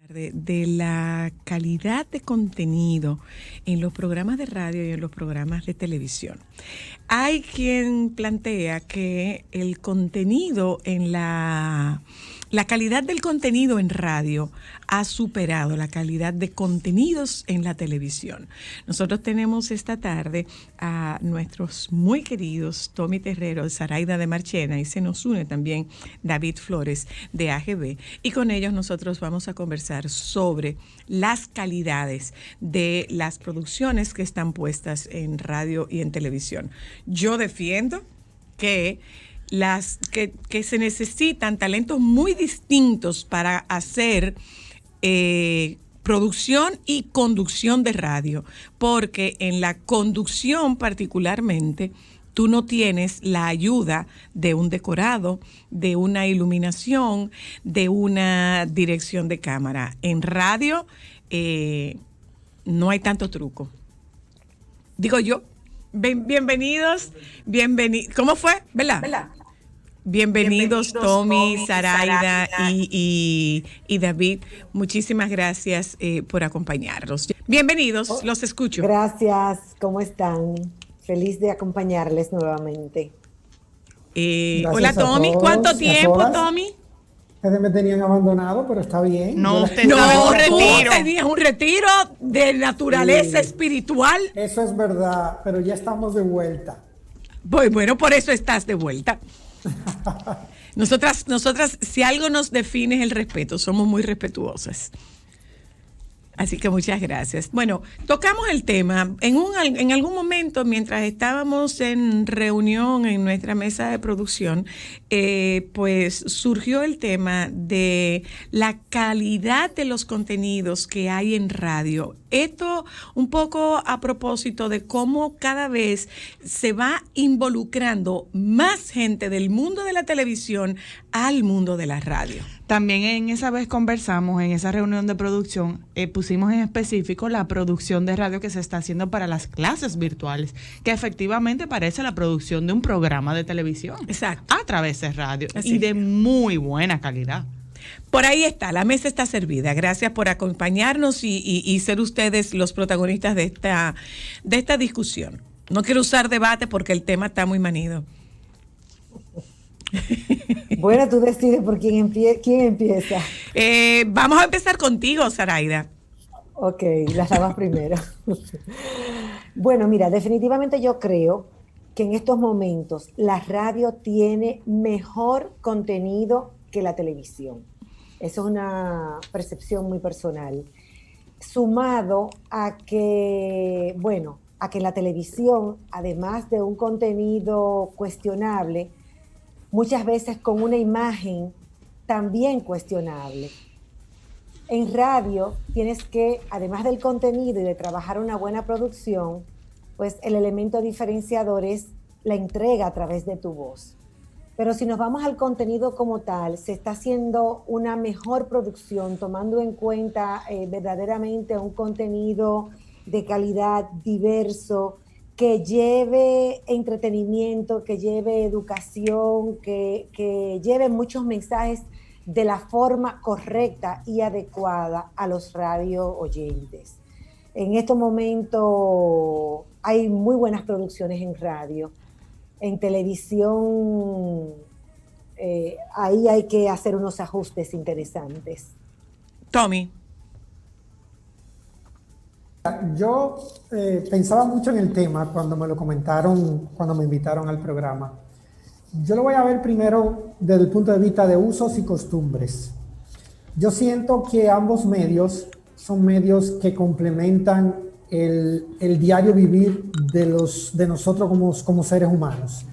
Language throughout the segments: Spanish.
de la calidad de contenido en los programas de radio y en los programas de televisión. Hay quien plantea que el contenido en la calidad del contenido en radio ha superado la calidad de contenidos en la televisión. Nosotros tenemos esta tarde a nuestros muy queridos Tommy Terrero, Zaraida de Marchena, y se nos une también David Flores de AGB, y con ellos nosotros vamos a conversar sobre las calidades de las producciones que están puestas en radio y en televisión. Yo defiendo que se necesitan talentos muy distintos para hacer producción y conducción de radio, porque en la conducción particularmente tú no tienes la ayuda de un decorado, de una iluminación, de una dirección de cámara. En radio no hay tanto truco. Digo yo, bienvenidos. ¿Cómo fue? ¿Verdad? Bienvenidos Tommy, Zaraida y David. Muchísimas gracias por acompañarnos. Bienvenidos, los escucho. Gracias, ¿cómo están? Feliz de acompañarles nuevamente. Hola Tommy, ¿cuánto tiempo, Tommy? Ustedes me tenían abandonado, pero está bien. No, usted estaba en un retiro. Tenías un retiro de naturaleza espiritual. Eso es verdad, pero ya estamos de vuelta. Bueno, por eso estás de vuelta. Nosotras, si algo nos define es el respeto, somos muy respetuosas. Así que muchas gracias. Bueno, tocamos el tema. En algún momento, mientras estábamos en reunión en nuestra mesa de producción, pues surgió el tema de la calidad de los contenidos que hay en radio. Esto un poco a propósito de cómo cada vez se va involucrando más gente del mundo de la televisión al mundo de la radio. También en esa vez conversamos, en esa reunión de producción, pusimos en específico la producción de radio que se está haciendo para las clases virtuales, que efectivamente parece la producción de un programa de televisión. Exacto. A través de radio. Así. Y de muy buena calidad. Por ahí está, la mesa está servida. Gracias por acompañarnos y ser ustedes los protagonistas de esta discusión. No quiero usar debate porque el tema está muy manido. Bueno, tú decides por quién empieza. Vamos a empezar contigo, Zaraida. Ok, las damas primero. Bueno, mira, definitivamente yo creo que en estos momentos la radio tiene mejor contenido que la televisión. Eso es una percepción muy personal. Sumado a que, la televisión, además de un contenido cuestionable, muchas veces con una imagen también cuestionable. En radio tienes que, además del contenido y de trabajar una buena producción, pues el elemento diferenciador es la entrega a través de tu voz. Pero si nos vamos al contenido como tal, se está haciendo una mejor producción, tomando en cuenta verdaderamente un contenido de calidad, diverso, que lleve entretenimiento, que lleve educación, que lleve muchos mensajes de la forma correcta y adecuada a los radio oyentes. En estos momentos hay muy buenas producciones en radio. En televisión, ahí hay que hacer unos ajustes interesantes. Tommy. Yo pensaba mucho en el tema cuando me lo comentaron, cuando me invitaron al programa. Yo lo voy a ver primero desde el punto de vista de usos y costumbres. Yo siento que ambos medios son medios que complementan el diario vivir de nosotros como seres humanos.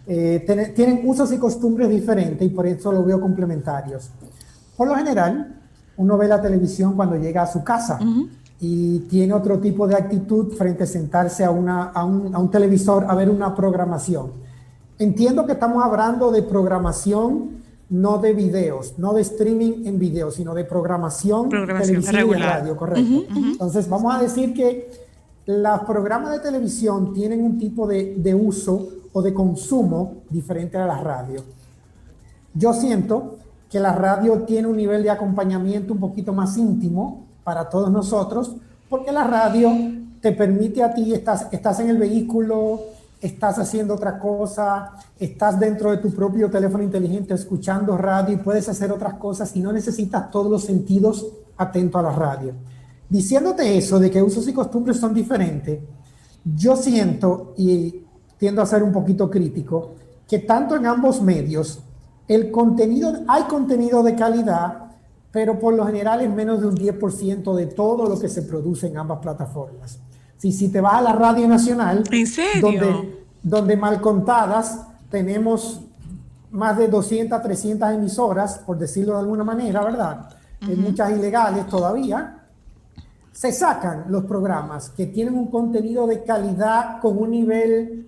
Tienen usos y costumbres diferentes y por eso los veo complementarios. Por lo general, uno ve la televisión cuando llega a su casa. Uh-huh. Y tiene otro tipo de actitud frente a sentarse a un televisor a ver una programación. Entiendo que estamos hablando de programación, no de videos, no de streaming en video, sino de programación televisiva regular. Y de radio, correcto. Uh-huh, uh-huh. Entonces vamos a decir que los programas de televisión tienen un tipo de uso o de consumo diferente a la radio. Yo siento que la radio tiene un nivel de acompañamiento un poquito más íntimo para todos nosotros, porque la radio te permite a ti, estás en el vehículo, estás haciendo otra cosa, estás dentro de tu propio teléfono inteligente escuchando radio y puedes hacer otras cosas y no necesitas todos los sentidos atentos a la radio. Diciéndote eso de que usos y costumbres son diferentes, yo siento, y tiendo a ser un poquito crítico, que tanto en ambos medios hay contenido de calidad, pero por lo general es menos de un 10% de todo lo que se produce en ambas plataformas. Si te vas a la Radio Nacional, ¿en serio? Donde mal contadas tenemos más de 200, 300 emisoras, por decirlo de alguna manera, ¿verdad? Hay muchas ilegales todavía. Se sacan los programas que tienen un contenido de calidad con un nivel,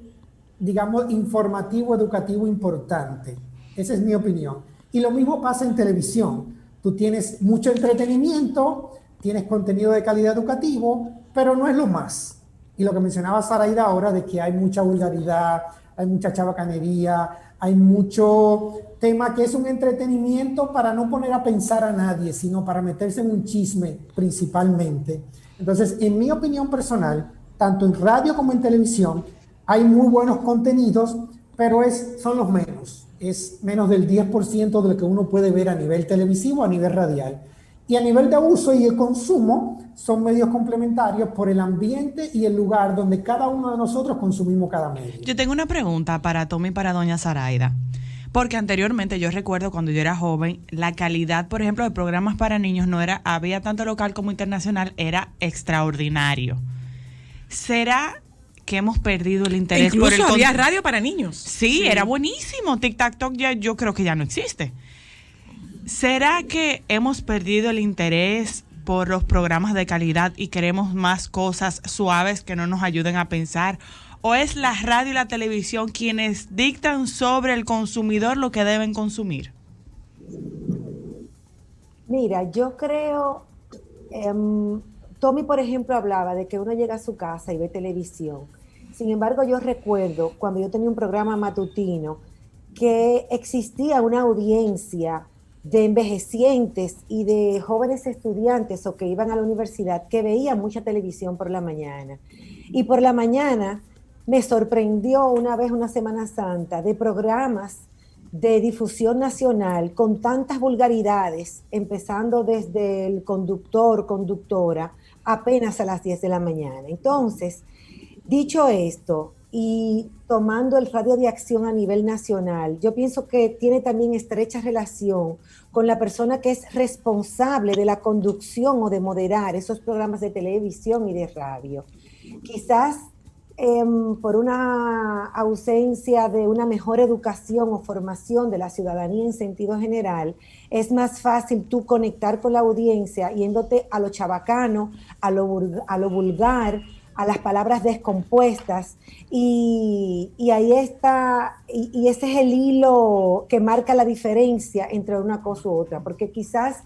digamos, informativo, educativo importante. Esa es mi opinión. Y lo mismo pasa en televisión. Tú tienes mucho entretenimiento, tienes contenido de calidad educativo, pero no es lo más. Y lo que mencionaba Saraida ahora de que hay mucha vulgaridad, hay mucha chabacanería, hay mucho tema que es un entretenimiento para no poner a pensar a nadie, sino para meterse en un chisme principalmente. Entonces, en mi opinión personal, tanto en radio como en televisión, hay muy buenos contenidos, pero son los menos. Es menos del 10% de lo que uno puede ver a nivel televisivo, a nivel radial. Y a nivel de uso y el consumo, son medios complementarios por el ambiente y el lugar donde cada uno de nosotros consumimos cada medio. Yo tengo una pregunta para Tommy y para doña Saraida. Porque anteriormente, yo recuerdo cuando yo era joven, la calidad, por ejemplo, de programas para niños había tanto local como internacional, era extraordinario. ¿Será que hemos perdido el interés? Incluso había radio para niños. Sí, era buenísimo. Tic Tac Toc yo creo que ya no existe. ¿Será que hemos perdido el interés por los programas de calidad y queremos más cosas suaves que no nos ayuden a pensar? ¿O es la radio y la televisión quienes dictan sobre el consumidor lo que deben consumir? Mira, yo creo, Tommy, por ejemplo, hablaba de que uno llega a su casa y ve televisión. Sin embargo, yo recuerdo cuando yo tenía un programa matutino que existía una audiencia de envejecientes y de jóvenes estudiantes o que iban a la universidad que veían mucha televisión por la mañana. Y por la mañana me sorprendió una vez, una Semana Santa, de programas de difusión nacional con tantas vulgaridades, empezando desde el conductor, conductora, apenas a las 10 de la mañana. Entonces, dicho esto, y tomando el radio de acción a nivel nacional, yo pienso que tiene también estrecha relación con la persona que es responsable de la conducción o de moderar esos programas de televisión y de radio. Quizás por una ausencia de una mejor educación o formación de la ciudadanía en sentido general, es más fácil tú conectar con la audiencia yéndote a lo chabacano, a lo vulgar, a las palabras descompuestas, y ahí está, y ese es el hilo que marca la diferencia entre una cosa u otra, porque quizás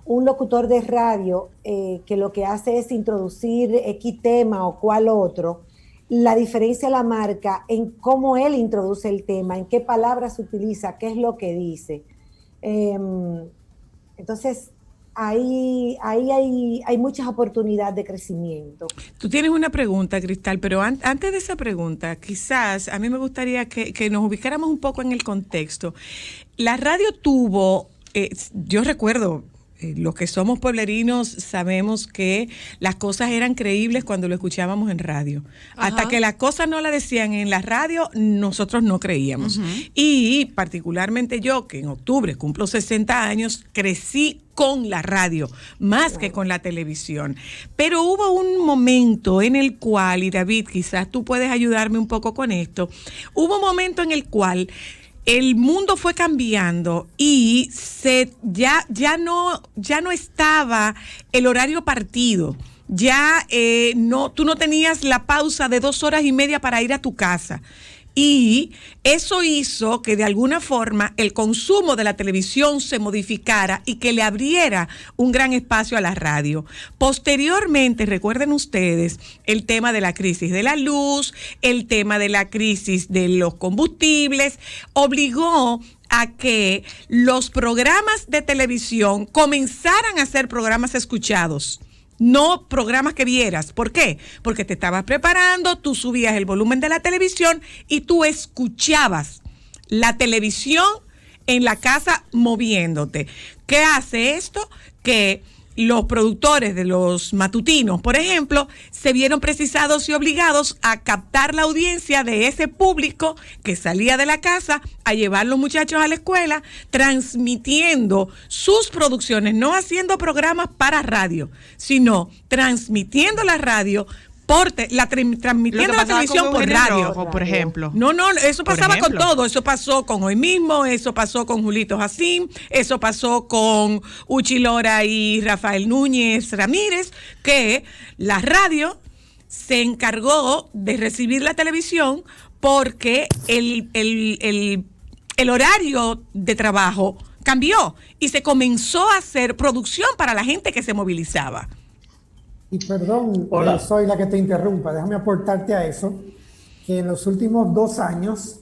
un locutor de radio que lo que hace es introducir X tema o cual otro, la diferencia la marca en cómo él introduce el tema, en qué palabras utiliza, qué es lo que dice. Entonces, ahí hay muchas oportunidades de crecimiento. Tú tienes una pregunta, Cristal, pero antes de esa pregunta, quizás a mí me gustaría que nos ubicáramos un poco en el contexto. La radio tuvo, yo recuerdo, los que somos pueblerinos sabemos que las cosas eran creíbles cuando lo escuchábamos en radio. Ajá. Hasta que las cosas no las decían en la radio, nosotros no creíamos. Uh-huh. Y particularmente yo, que en octubre cumplo 60 años, crecí con la radio, más que con la televisión. Pero hubo un momento en el cual, y David, quizás tú puedes ayudarme un poco con esto, hubo un momento en el cual el mundo fue cambiando y ya no estaba el horario partido. Ya tú no tenías la pausa de 2 horas y media para ir a tu casa. Y eso hizo que de alguna forma el consumo de la televisión se modificara y que le abriera un gran espacio a la radio. Posteriormente, recuerden ustedes, el tema de la crisis de la luz, el tema de la crisis de los combustibles, obligó a que los programas de televisión comenzaran a ser programas escuchados. No programas que vieras. ¿Por qué? Porque te estabas preparando, tú subías el volumen de la televisión y tú escuchabas la televisión en la casa moviéndote. ¿Qué hace esto? Que los productores de los matutinos, por ejemplo, se vieron precisados y obligados a captar la audiencia de ese público que salía de la casa a llevar los muchachos a la escuela, transmitiendo sus producciones, no haciendo programas para radio, sino transmitiendo la radio transmitiendo la televisión por radio. Rojo, por ejemplo. No, eso pasaba con todo. Eso pasó con Hoy Mismo, eso pasó con Julito Jacín, eso pasó con Uchi Lora y Rafael Núñez Ramírez, que la radio se encargó de recibir la televisión porque el horario de trabajo cambió y se comenzó a hacer producción para la gente que se movilizaba. Y perdón, Hola. soy la que te interrumpa, déjame aportarte a eso, que en los últimos 2 años,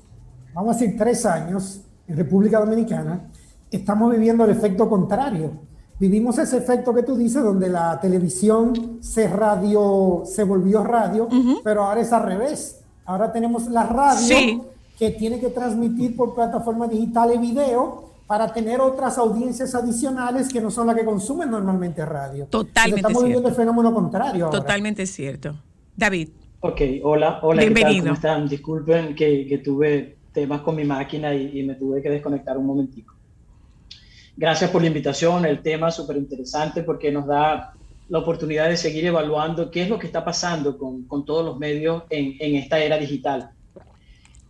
vamos a decir 3 años, en República Dominicana, estamos viviendo el efecto contrario. Vivimos ese efecto que tú dices, donde la televisión se volvió radio, pero ahora es al revés. Ahora tenemos la radio que tiene que transmitir por plataformas digitales video, para tener otras audiencias adicionales que no son las que consumen normalmente radio. Totalmente estamos viviendo cierto. el fenómeno contrario ahora. Totalmente cierto. David. Ok, hola, Bienvenido. ¿qué tal? ¿Cómo están? Disculpen que tuve temas con mi máquina y me tuve que desconectar un momentico. Gracias por la invitación, el tema es súper interesante porque nos da la oportunidad de seguir evaluando qué es lo que está pasando con todos los medios en esta era digital.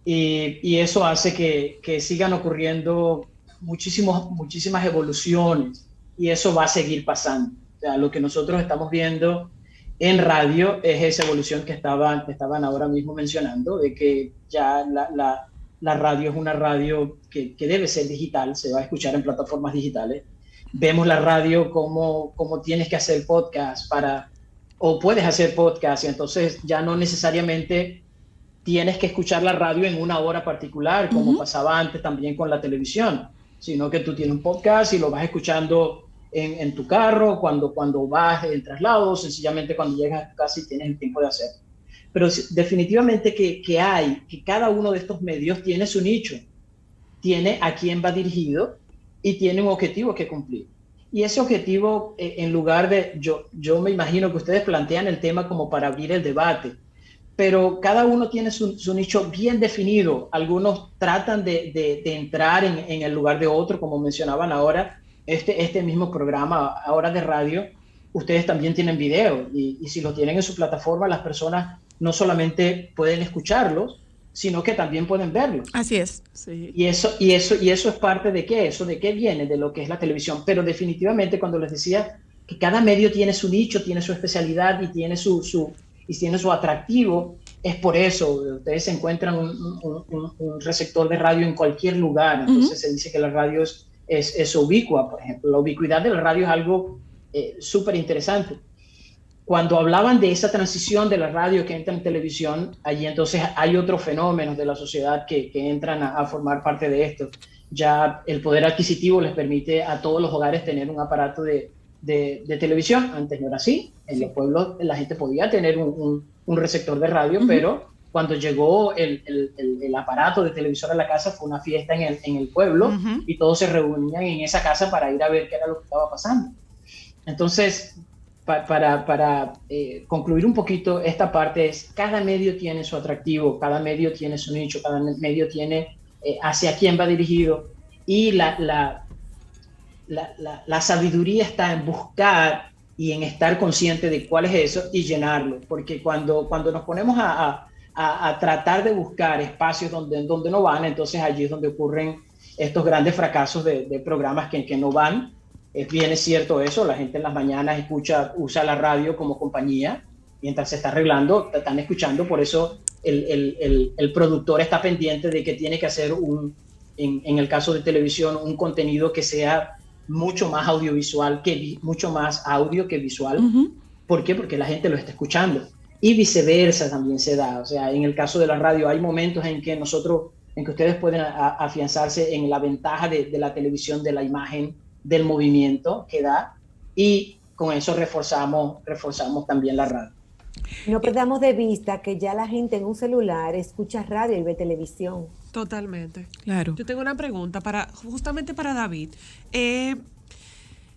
Y eso hace que sigan ocurriendo muchísimas evoluciones y eso va a seguir pasando. O sea, lo que nosotros estamos viendo en radio es esa evolución que estaban ahora mismo mencionando, de que ya la radio es una radio que debe ser digital, se va a escuchar en plataformas digitales. Vemos la radio como tienes que hacer podcast o puedes hacer podcast, y entonces ya no necesariamente tienes que escuchar la radio en una hora particular, como pasaba antes también con la televisión, sino que tú tienes un podcast y lo vas escuchando en tu carro, cuando vas en traslado, sencillamente cuando llegas a tu casa y tienes el tiempo de hacerlo. Pero definitivamente que cada uno de estos medios tiene su nicho, tiene a quién va dirigido y tiene un objetivo que cumplir. Y ese objetivo, en lugar de, yo me imagino que ustedes plantean el tema como para abrir el debate, pero cada uno tiene su nicho bien definido. Algunos tratan de entrar en el lugar de otro, como mencionaban ahora, este mismo programa ahora de radio, ustedes también tienen video, y si lo tienen en su plataforma, las personas no solamente pueden escucharlos, sino que también pueden verlos. Así es. Sí. Y eso es parte de qué, eso de qué viene, de lo que es la televisión. Pero definitivamente, cuando les decía que cada medio tiene su nicho, tiene su especialidad y tiene su atractivo, es por eso. Ustedes encuentran un receptor de radio en cualquier lugar. Entonces se dice que la radio es ubicua, por ejemplo. La ubicuidad de la radio es algo súper interesante. Cuando hablaban de esa transición de la radio que entra en televisión, allí entonces hay otros fenómenos de la sociedad que entran a formar parte de esto. Ya el poder adquisitivo les permite a todos los hogares tener un aparato de televisión. Antes no era así. En los pueblos la gente podía tener un receptor de radio, pero cuando llegó el aparato de televisor a la casa, fue una fiesta en el pueblo, y todos se reunían en esa casa para ir a ver qué era lo que estaba pasando. Entonces, para concluir un poquito esta parte, cada medio tiene su atractivo, cada medio tiene su nicho, cada medio tiene hacia quién va dirigido, y la sabiduría está en buscar y en estar consciente de cuál es eso y llenarlo, porque cuando nos ponemos a tratar de buscar espacios donde no van, entonces allí es donde ocurren estos grandes fracasos de programas que no van. Es bien cierto eso, la gente en las mañanas usa la radio como compañía, mientras se está arreglando, están escuchando, por eso el productor está pendiente de que tiene que hacer en el caso de televisión, un contenido que sea mucho más audiovisual, mucho más audio que visual. ¿Por qué? Porque la gente lo está escuchando. Y viceversa también se da. O sea, en el caso de la radio hay momentos en que nosotros en que ustedes pueden afianzarse en la ventaja de la televisión, de la imagen, del movimiento que da, y con eso reforzamos también la radio. No perdamos de vista que ya la gente en un celular escucha radio y ve televisión. Totalmente. Claro. Yo tengo una pregunta justamente para David.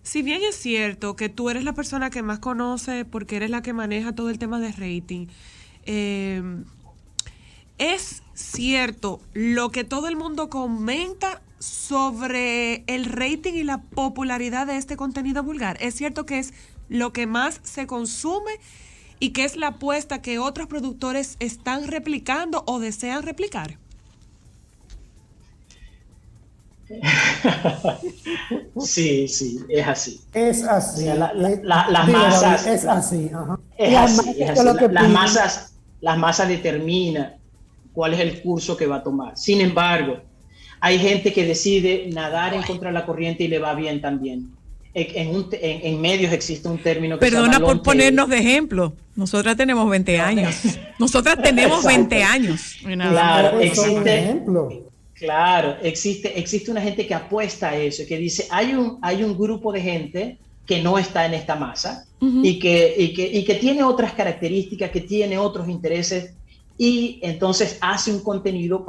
Si bien es cierto que tú eres la persona que más conoce porque eres la que maneja todo el tema de rating, es cierto lo que todo el mundo comenta sobre el rating y la popularidad de este contenido vulgar. Es cierto que es lo que más se consume y que es la apuesta que otros productores están replicando o desean replicar. Sí, es así. Es así. O sea, las masas. Es así. Ajá. Es así. Las masas determinan cuál es el curso que va a tomar. Sin embargo, hay gente que decide nadar en contra de la corriente y le va bien también. En medios existe un término que Perdona se llama por ponernos de ejemplo. Nosotras tenemos 20 años. Nosotras tenemos 20 años. Claro, existe una gente que apuesta a eso, que dice, hay un grupo de gente que no está en esta masa y que tiene otras características, que tiene otros intereses, y entonces hace un contenido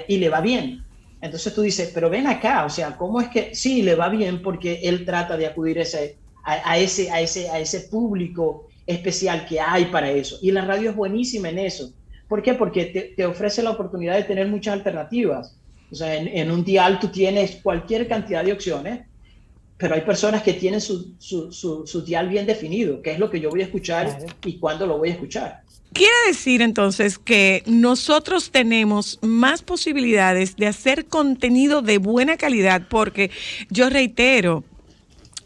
y le va bien. Entonces tú dices, pero ven acá, o sea, ¿cómo es que sí le va bien? Porque él trata de acudir a ese público especial que hay para eso. Y la radio es buenísima en eso. ¿Por qué? Porque te ofrece la oportunidad de tener muchas alternativas. O sea, en un dial tú tienes cualquier cantidad de opciones, pero hay personas que tienen su dial bien definido, qué es lo que yo voy a escuchar y cuándo lo voy a escuchar. Quiere decir entonces que nosotros tenemos más posibilidades de hacer contenido de buena calidad, porque yo reitero,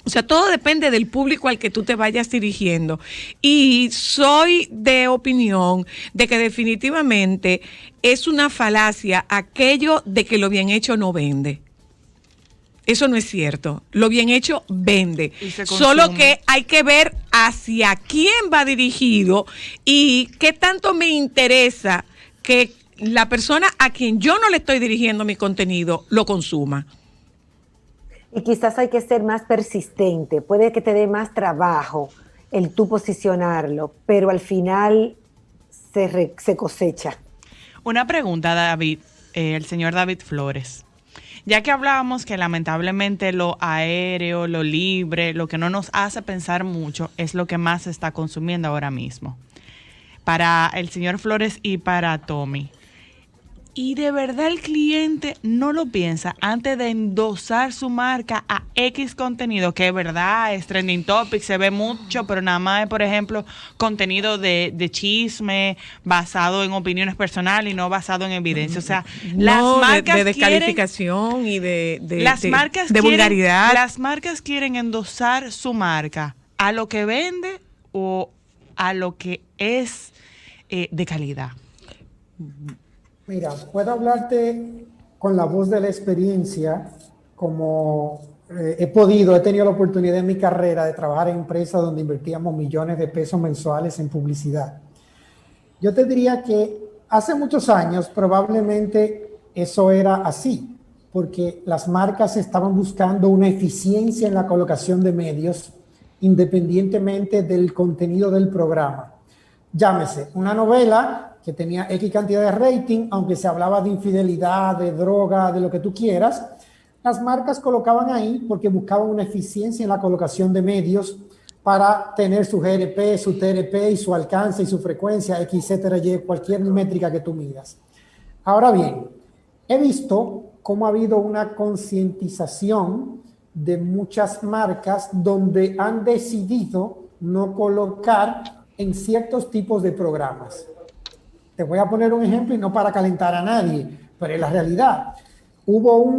o sea, todo depende del público al que tú te vayas dirigiendo. Y soy de opinión de que definitivamente es una falacia aquello de que lo bien hecho no vende. Eso no es cierto. Lo bien hecho vende. Solo que hay que ver hacia quién va dirigido y qué tanto me interesa que la persona a quien yo no le estoy dirigiendo mi contenido lo consuma. Y quizás hay que ser más persistente. Puede que te dé más trabajo el tú posicionarlo, pero al final se cosecha. Una pregunta, David, el señor David Flores. Ya que hablábamos que lamentablemente lo aéreo, lo libre, lo que no nos hace pensar mucho, es lo que más se está consumiendo ahora mismo. Para el señor Flores y para Tommy. Y de verdad el cliente no lo piensa antes de endosar su marca a X contenido, que es verdad, es trending topic, se ve mucho, pero nada más es, por ejemplo, contenido de chisme, basado en opiniones personales y no basado en evidencia. O sea, las marcas de descalificación y de vulgaridad. Las marcas quieren endosar su marca a lo que vende o a lo que es de calidad. Mira, puedo hablarte con la voz de la experiencia, como he tenido la oportunidad en mi carrera de trabajar en empresas donde invertíamos millones de pesos mensuales en publicidad. Yo te diría que hace muchos años probablemente eso era así, porque las marcas estaban buscando una eficiencia en la colocación de medios independientemente del contenido del programa. Llámese, una novela que tenía X cantidad de rating, aunque se hablaba de infidelidad, de droga, de lo que tú quieras, las marcas colocaban ahí porque buscaban una eficiencia en la colocación de medios para tener su GRP, su TRP y su alcance y su frecuencia, X, etcétera, Y, cualquier métrica que tú midas. Ahora bien, he visto cómo ha habido una concientización de muchas marcas donde han decidido no colocar en ciertos tipos de programas. Te voy a poner un ejemplo y no para calentar a nadie, pero es la realidad. Hubo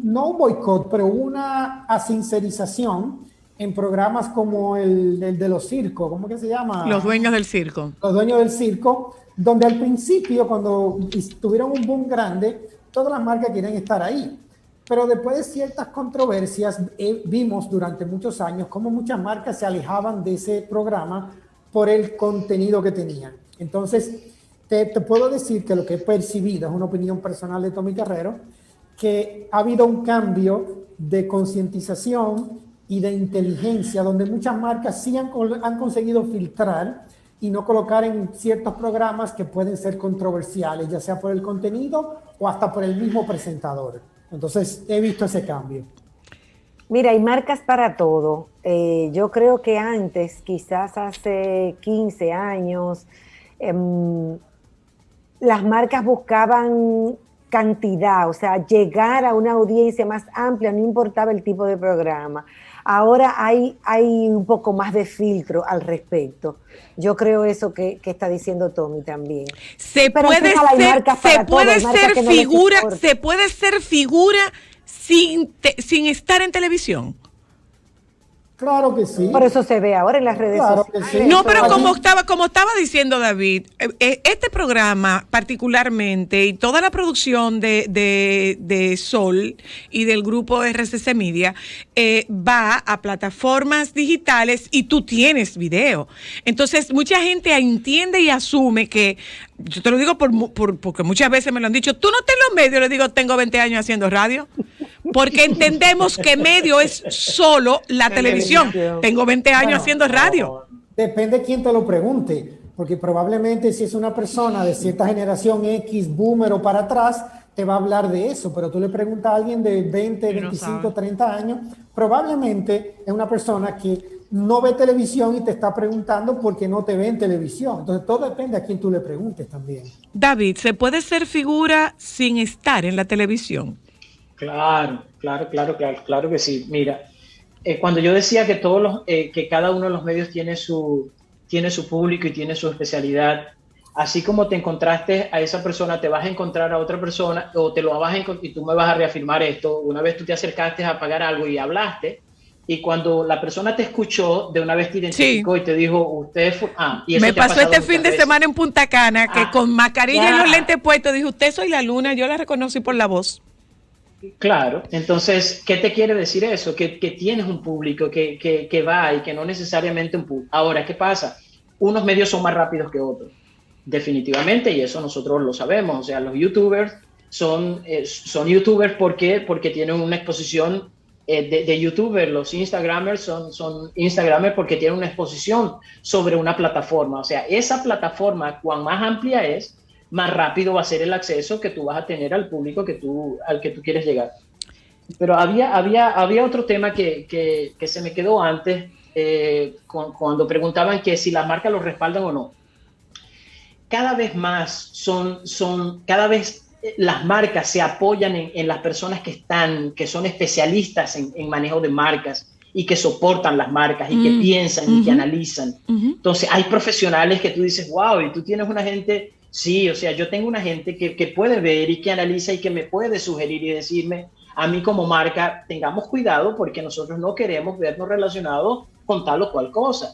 no un boicot, pero una asincerización en programas como el de los circos, ¿cómo que se llama? Los dueños del circo. Los dueños del circo, donde al principio, cuando tuvieron un boom grande, todas las marcas querían estar ahí. Pero después de ciertas controversias, vimos durante muchos años cómo muchas marcas se alejaban de ese programa por el contenido que tenían. Entonces, te puedo decir que lo que he percibido, es una opinión personal de Tommy Terrero, que ha habido un cambio de concientización y de inteligencia, donde muchas marcas sí han conseguido filtrar y no colocar en ciertos programas que pueden ser controversiales, ya sea por el contenido o hasta por el mismo presentador. Entonces, he visto ese cambio. Mira, hay marcas para todo. Yo creo que antes, quizás hace 15 años, las marcas buscaban cantidad, o sea, llegar a una audiencia más amplia, no importaba el tipo de programa. Ahora hay un poco más de filtro al respecto. Yo creo eso que está diciendo Tommy también. Se puede ser figura sin estar en televisión. Claro que sí. Por eso se ve ahora en las redes sociales. Sí. No, pero como estaba diciendo David, este programa particularmente y toda la producción de Sol y del grupo RCC Media va a plataformas digitales y tú tienes video. Entonces, mucha gente entiende y asume que, yo te lo digo porque muchas veces me lo han dicho, tú no estás en los medios, le digo, tengo 20 años haciendo radio. Porque entendemos que medio es solo la televisión. Tengo 20 años haciendo radio. Depende de quién te lo pregunte, porque probablemente si es una persona de cierta generación X, boomer o para atrás, te va a hablar de eso, pero tú le preguntas a alguien de 20, 25, 30 años, probablemente es una persona que no ve televisión y te está preguntando por qué no te ve en televisión. Entonces todo depende a quién tú le preguntes también. David, ¿se puede ser figura sin estar en la televisión? Claro que sí. Mira, cuando yo decía que que cada uno de los medios tiene su público y tiene su especialidad, así como te encontraste a esa persona, te vas a encontrar a otra persona o te lo vas a encontrar, y tú me vas a reafirmar esto. Una vez tú te acercaste a pagar algo y hablaste, y cuando la persona te escuchó, de una vez te identificó y te dijo, usted fue... y eso me pasó este fin de semana en Punta Cana, que con mascarilla y los lentes puestos, dijo, usted soy la Luna, yo la reconocí por la voz. Claro, entonces, ¿qué te quiere decir eso? Que tienes un público que va y que no necesariamente un público. Ahora, ¿qué pasa? Unos medios son más rápidos que otros, definitivamente, y eso nosotros lo sabemos. O sea, los youtubers son youtubers porque tienen una exposición de youtubers. Los instagramers son instagramers porque tienen una exposición sobre una plataforma. O sea, esa plataforma, cuán más amplia es, más rápido va a ser el acceso que tú vas a tener al público al que tú quieres llegar. Pero había otro tema que se me quedó antes, cuando preguntaban que si las marcas los respaldan o no. Cada vez más cada vez las marcas se apoyan en las personas que son especialistas en manejo de marcas y que soportan las marcas y que piensan y que analizan. Entonces hay profesionales que tú dices, wow, y tú tienes una gente... Sí, o sea, yo tengo una gente que puede ver y que analiza y que me puede sugerir y decirme, a mí como marca, tengamos cuidado porque nosotros no queremos vernos relacionados con tal o cual cosa.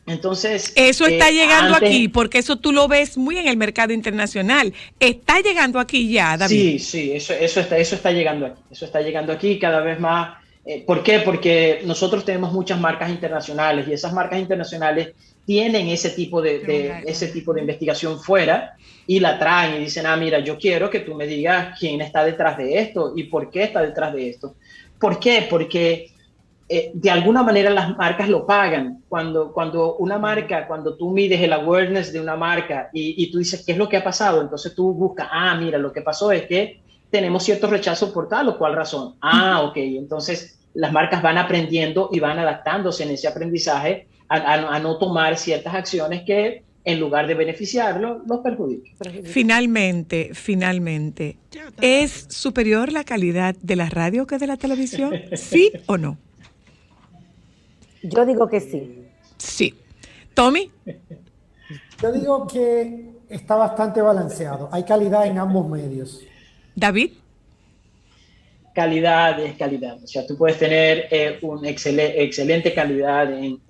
Entonces... Eso está llegando aquí, porque eso tú lo ves muy en el mercado internacional. Está llegando aquí ya, David. Sí, eso está llegando aquí. Eso está llegando aquí cada vez más. ¿Por qué? Porque nosotros tenemos muchas marcas internacionales y esas marcas internacionales tienen ese tipo de investigación fuera y la traen y dicen, mira, yo quiero que tú me digas quién está detrás de esto y por qué está detrás de esto. ¿Por qué? Porque de alguna manera las marcas lo pagan. Cuando una marca, cuando tú mides el awareness de una marca y tú dices, ¿qué es lo que ha pasado? Entonces tú buscas, mira, lo que pasó es que tenemos cierto rechazo por tal o cual razón. Ok, entonces las marcas van aprendiendo y van adaptándose en ese aprendizaje a no tomar ciertas acciones que en lugar de beneficiarlo, los perjudican. Finalmente, ¿es superior la calidad de la radio que de la televisión? ¿Sí o no? Yo digo que sí. Sí. ¿Tommy? Yo digo que está bastante balanceado. Hay calidad en ambos medios. ¿David? Calidad es calidad. O sea, tú puedes tener una excelente calidad en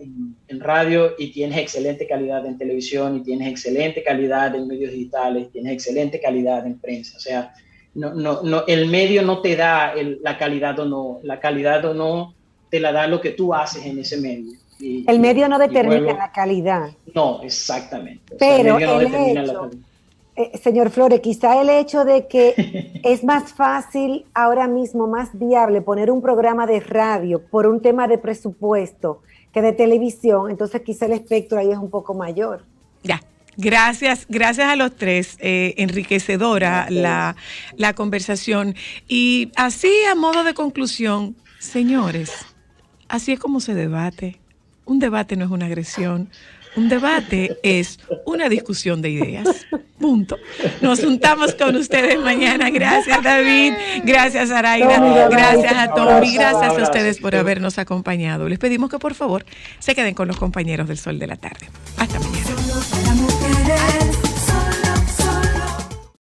radio y tienes excelente calidad en televisión y tienes excelente calidad en medios digitales, tienes excelente calidad en prensa. O sea, no, el medio no te da la calidad o no. La calidad o no te la da lo que tú haces en ese medio. El medio no determina la calidad. No, exactamente. Pero el medio no determina la calidad. Señor Flores, quizá el hecho de que es más fácil ahora mismo, más viable poner un programa de radio por un tema de presupuesto que de televisión, entonces quizá el espectro ahí es un poco mayor. Ya. Gracias a los tres, enriquecedora la conversación. Y así a modo de conclusión, señores, así es como se debate. Un debate no es una agresión, un debate es una discusión de ideas. Punto. Nos juntamos con ustedes mañana. Gracias, David. Gracias, Araida. Gracias a Tommy. Gracias a ustedes por habernos acompañado. Les pedimos que por favor se queden con los compañeros del Sol de la Tarde. Hasta mañana.